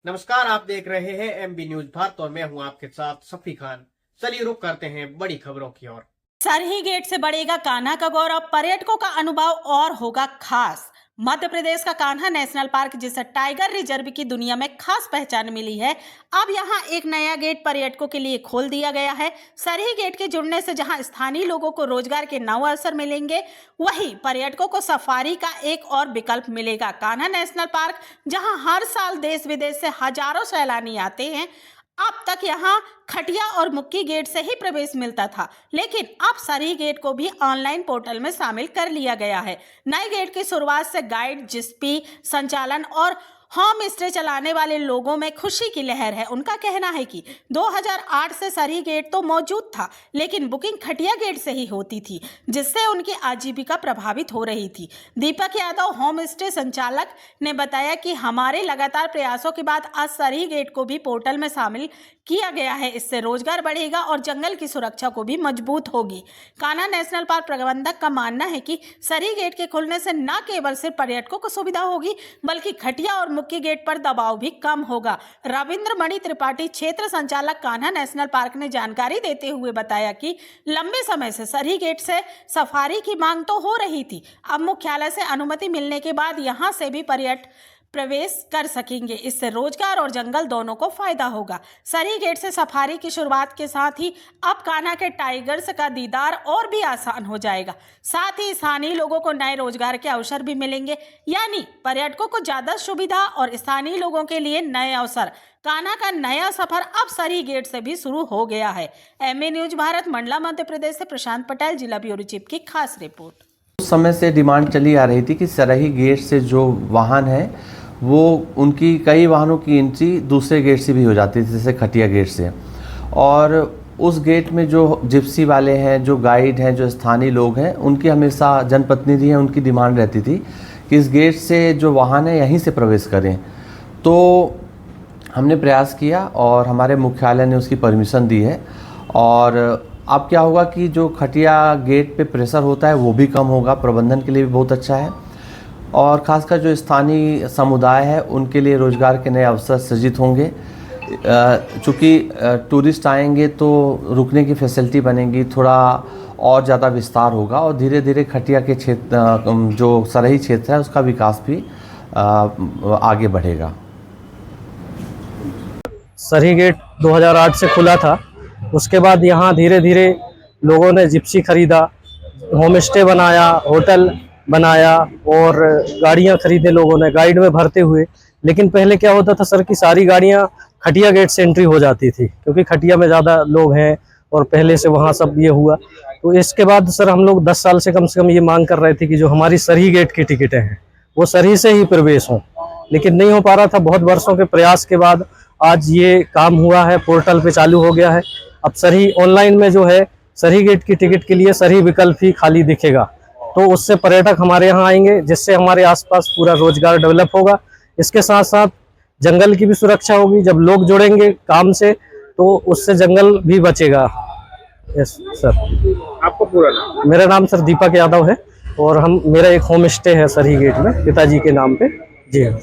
नमस्कार, आप देख रहे हैं एमबी न्यूज भारत और मैं हूं आपके साथ सफी खान। चलिए रुक करते हैं बड़ी खबरों की ओर। सरही गेट से बढ़ेगा कान्हा का गौरव, पर्यटकों का अनुभव और होगा खास। मध्य प्रदेश का कान्हा नेशनल पार्क, जिसे टाइगर रिजर्व की दुनिया में खास पहचान मिली है, अब यहां एक नया गेट पर्यटकों के लिए खोल दिया गया है। सरही गेट के जुड़ने से जहां स्थानीय लोगों को रोजगार के नए अवसर मिलेंगे, वहीं पर्यटकों को सफारी का एक और विकल्प मिलेगा। कान्हा नेशनल पार्क, जहां हर साल देश विदेश से हजारों सैलानी आते हैं, अब तक यहां खटिया और मुक्की गेट से ही प्रवेश मिलता था, लेकिन अब सरही गेट को भी ऑनलाइन पोर्टल में शामिल कर लिया गया है। नए गेट की शुरुआत से गाइड, जिप्सी संचालन और होम स्टे चलाने वाले लोगों में खुशी की लहर है। उनका कहना है कि 2008 से सरही गेट तो मौजूद था, लेकिन बुकिंग खटिया गेट से ही होती थी, जिससे उनकी आजीविका प्रभावित हो रही थी। दीपक यादव, होम स्टे संचालक, ने बताया कि हमारे लगातार प्रयासों के बाद आज सरही गेट को भी पोर्टल में शामिल किया गया है। इससे रोजगार बढ़ेगा और जंगल की सुरक्षा को भी मजबूत होगी। कान्हा नेशनल पार्क प्रबंधक का मानना है कि सरही गेट के खुलने से न केवल सिर्फ पर्यटकों को सुविधा होगी, बल्कि खटिया और मुक्की गेट पर दबाव भी कम होगा। रविंद्र मणि त्रिपाठी, क्षेत्र संचालक, कान्हा नेशनल पार्क, ने जानकारी देते हुए बताया कि लंबे समय से सरही गेट से सफारी की मांग तो हो रही थी। अब मुख्यालय से अनुमति मिलने के बाद यहां से भी पर्यटक प्रवेश कर सकेंगे। इससे रोजगार और जंगल दोनों को फायदा होगा। सरही गेट से सफारी की शुरुआत के साथ ही अब कान्हा के टाइगर्स का दीदार और भी आसान हो जाएगा। साथ ही स्थानीय लोगों को नए रोजगार के अवसर भी मिलेंगे, यानी पर्यटकों को ज्यादा सुविधा और स्थानीय लोगों के लिए नए अवसर। कान्हा का नया सफर अब सरही गेट से भी शुरू हो गया है। एमबी न्यूज भारत, मंडला, मध्य प्रदेश से प्रशांत पटेल, जिला ब्यूरो चीफ की खास रिपोर्ट। उस समय से डिमांड चली आ रही थी कि सरही गेट से जो वाहन है वो उनकी कई वाहनों की एंट्री दूसरे गेट से भी हो जाती थी, जैसे खटिया गेट से। और उस गेट में जो जिप्सी वाले हैं, जो गाइड हैं, जो स्थानीय लोग हैं, उनकी हमेशा जनप्रतिनिधि हैं, उनकी डिमांड रहती थी कि इस गेट से जो वाहन है यहीं से प्रवेश करें। तो हमने प्रयास किया और हमारे मुख्यालय ने उसकी परमिशन दी है। और अब क्या होगा कि जो खटिया गेट पे प्रेशर होता है वो भी कम होगा, प्रबंधन के लिए भी बहुत अच्छा है। और ख़ासकर जो स्थानीय समुदाय है उनके लिए रोज़गार के नए अवसर सृजित होंगे। चूँकि टूरिस्ट आएंगे तो रुकने की फैसिलिटी बनेगी, थोड़ा और ज़्यादा विस्तार होगा और धीरे धीरे खटिया के क्षेत्र, जो सरही क्षेत्र है, उसका विकास भी आगे बढ़ेगा। सरही गेट 2008 से खुला था। उसके बाद यहाँ धीरे धीरे लोगों ने जिप्सी खरीदा, होम स्टे बनाया, होटल बनाया और गाड़ियाँ खरीदे लोगों ने, गाइड में भरते हुए। लेकिन पहले क्या होता था सर कि सारी गाड़ियाँ खटिया गेट से एंट्री हो जाती थी, क्योंकि खटिया में ज़्यादा लोग हैं और पहले से वहाँ सब ये हुआ। तो इसके बाद सर हम लोग 10 साल से कम ये मांग कर रहे थे कि जो हमारी सरही गेट की टिकटें हैं वो सरही से ही प्रवेश हों, लेकिन नहीं हो पा रहा था। बहुत वर्षों के प्रयास के बाद आज ये काम हुआ है, पोर्टल पे चालू हो गया है। अब सरही ऑनलाइन में जो है सरही गेट की टिकट के लिए सरही विकल्प ही खाली दिखेगा, तो उससे पर्यटक हमारे यहाँ आएंगे, जिससे हमारे आसपास पूरा रोजगार डेवलप होगा। इसके साथ साथ जंगल की भी सुरक्षा होगी। जब लोग जुड़ेंगे काम से तो उससे जंगल भी बचेगा। Yes sir. आपको पूरा नाम? मेरा नाम सर दीपक यादव है और मेरा एक होम स्टे है सरही गेट में, पिताजी के नाम पे। जी हाँ।